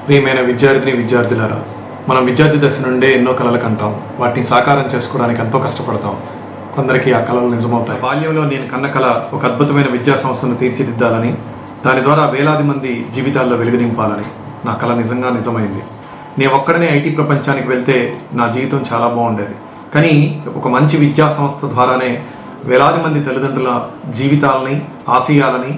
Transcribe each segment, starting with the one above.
ప్రియమైన విద్యార్థులారా, మనం విద్యార్థి దశ నుండే ఎన్నో కలలు కంటాం. వాటిని సాకారం చేసుకోవడానికి ఎంతో కష్టపడతాం. కొందరికి ఆ కళలు నిజమవుతాయి. బాల్యంలో నేను కన్న కళ ఒక అద్భుతమైన విద్యా సంస్థను తీర్చిదిద్దాలని, దాని ద్వారా వేలాది మంది జీవితాల్లో వెలుగు నింపాలని. నా కళ నిజంగా నిజమైంది. నేను ఒక్కడనే ఐటీ ప్రపంచానికి వెళ్తే నా జీవితం చాలా బాగుండేది. కానీ ఒక మంచి విద్యా సంస్థ ద్వారానే వేలాది మంది తల్లిదండ్రుల జీవితాలని, ఆశయాలని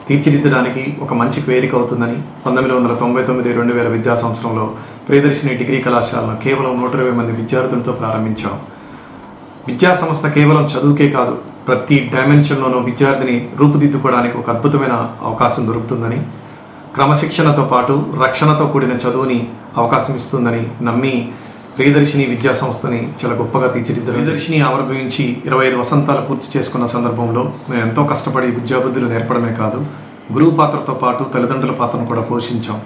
తీర్చిదిద్దడానికి ఒక మంచి వేదిక అవుతుందని 1999-2000 విద్యా సంవత్సరంలో ప్రియదర్శిని డిగ్రీ కళాశాలను కేవలం 120 మంది విద్యార్థులతో ప్రారంభించాం. విద్యా సంస్థ కేవలం చదువుకే కాదు, ప్రతి డైమెన్షన్లోనూ విద్యార్థిని రూపుదిద్దుకోవడానికి ఒక అద్భుతమైన అవకాశం దొరుకుతుందని, క్రమశిక్షణతో పాటు రక్షణతో కూడిన చదువుని అవకాశం ఇస్తుందని నమ్మి ప్రియదర్శిని విద్యా సంస్థని చాలా గొప్పగా తీర్చిదిద్దారు. ప్రియదర్శిని ఆవిర్భవించి 25 వసంతాలు పూర్తి చేసుకున్న సందర్భంలో మేము ఎంతో కష్టపడి విద్యాబుద్ధులు నేర్పడమే కాదు, గురువు పాత్రతో పాటు తల్లిదండ్రుల పాత్రను కూడా పోషించాం.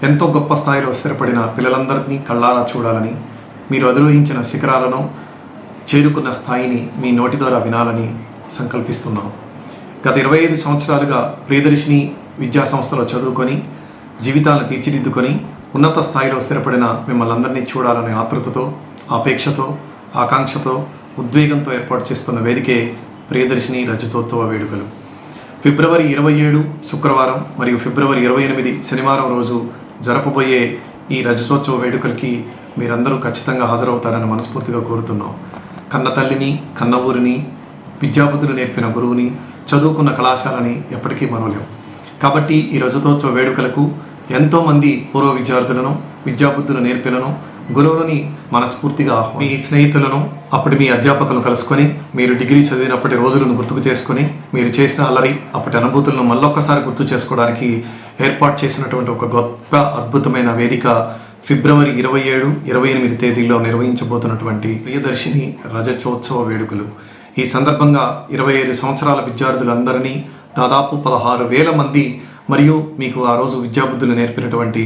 ఎంతో గొప్ప స్థాయిలో స్థిరపడిన పిల్లలందరినీ కళ్ళారా చూడాలని, మీరు అధిరోహించిన శిఖరాలను, చేరుకున్న స్థాయిని మీ నోటి ద్వారా వినాలని సంకల్పిస్తున్నాం. గత 25 సంవత్సరాలుగా ప్రియదర్శిని విద్యా సంస్థలో చదువుకొని జీవితాలను తీర్చిదిద్దుకొని ఉన్నత స్థాయిలో స్థిరపడిన మిమ్మల్ని అందరినీ చూడాలనే ఆతృతతో, ఆపేక్షతో, ఆకాంక్షతో, ఉద్వేగంతో ఏర్పాటు చేస్తున్న వేదికే ప్రియదర్శిని రజతోత్సవ వేడుకలు. ఫిబ్రవరి 27 శుక్రవారం మరియు ఫిబ్రవరి 28 శనివారం రోజు జరపబోయే ఈ రజతోత్సవ వేడుకలకి మీరందరూ ఖచ్చితంగా హాజరవుతారని మనస్ఫూర్తిగా కోరుతున్నాం. కన్న తల్లిని, కన్న ఊరిని, విద్యాబుద్ధులు నేర్పిన గురువుని, చదువుకున్న కళాశాలని ఎప్పటికీ మరవలేం. కాబట్టి ఈ రజతోత్సవ వేడుకలకు ఎంతోమంది పూర్వ విద్యార్థులను, విద్యాబుద్ధులు నేర్పిలను, గురువులని మనస్ఫూర్తిగా మీ స్నేహితులను, అప్పటి మీ అధ్యాపకులను కలుసుకొని, మీరు డిగ్రీ చదివినప్పటి రోజులను గుర్తుకు చేసుకొని, మీరు చేసిన అల్లరి, అప్పటి అనుభూతులను మళ్ళొక్కసారి గుర్తు చేసుకోవడానికి ఏర్పాటు చేసినటువంటి ఒక గొప్ప అద్భుతమైన వేదిక ఫిబ్రవరి 27, 28 తేదీల్లో నిర్వహించబోతున్నటువంటి ప్రియదర్శిని రజతోత్సవ వేడుకలు. ఈ సందర్భంగా 25 సంవత్సరాల విద్యార్థులందరినీ, దాదాపు 16,000 మంది మరియు మీకు ఆ రోజు విద్యాబుద్ధులు నేర్పినటువంటి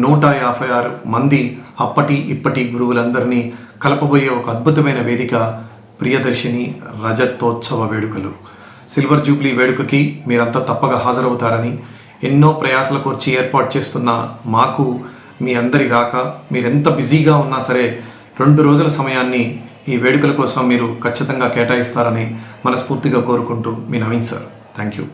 156 మంది అప్పటి ఇప్పటి గురువులందరినీ కలపబోయే ఒక అద్భుతమైన వేదిక ప్రియదర్శిని రజతోత్సవ వేడుకలు. సిల్వర్ జూబ్లీ వేడుకకి మీరంతా తప్పగా హాజరవుతారని, ఎన్నో ప్రయాసలకు వచ్చి ఏర్పాటు చేస్తున్న మాకు మీ అందరి రాక, మీరెంత బిజీగా ఉన్నా సరే 2 రోజుల సమయాన్ని ఈ వేడుకల కోసం మీరు ఖచ్చితంగా కేటాయిస్తారని మనస్ఫూర్తిగా కోరుకుంటూ మీ నవీన్ సార్. Thank you.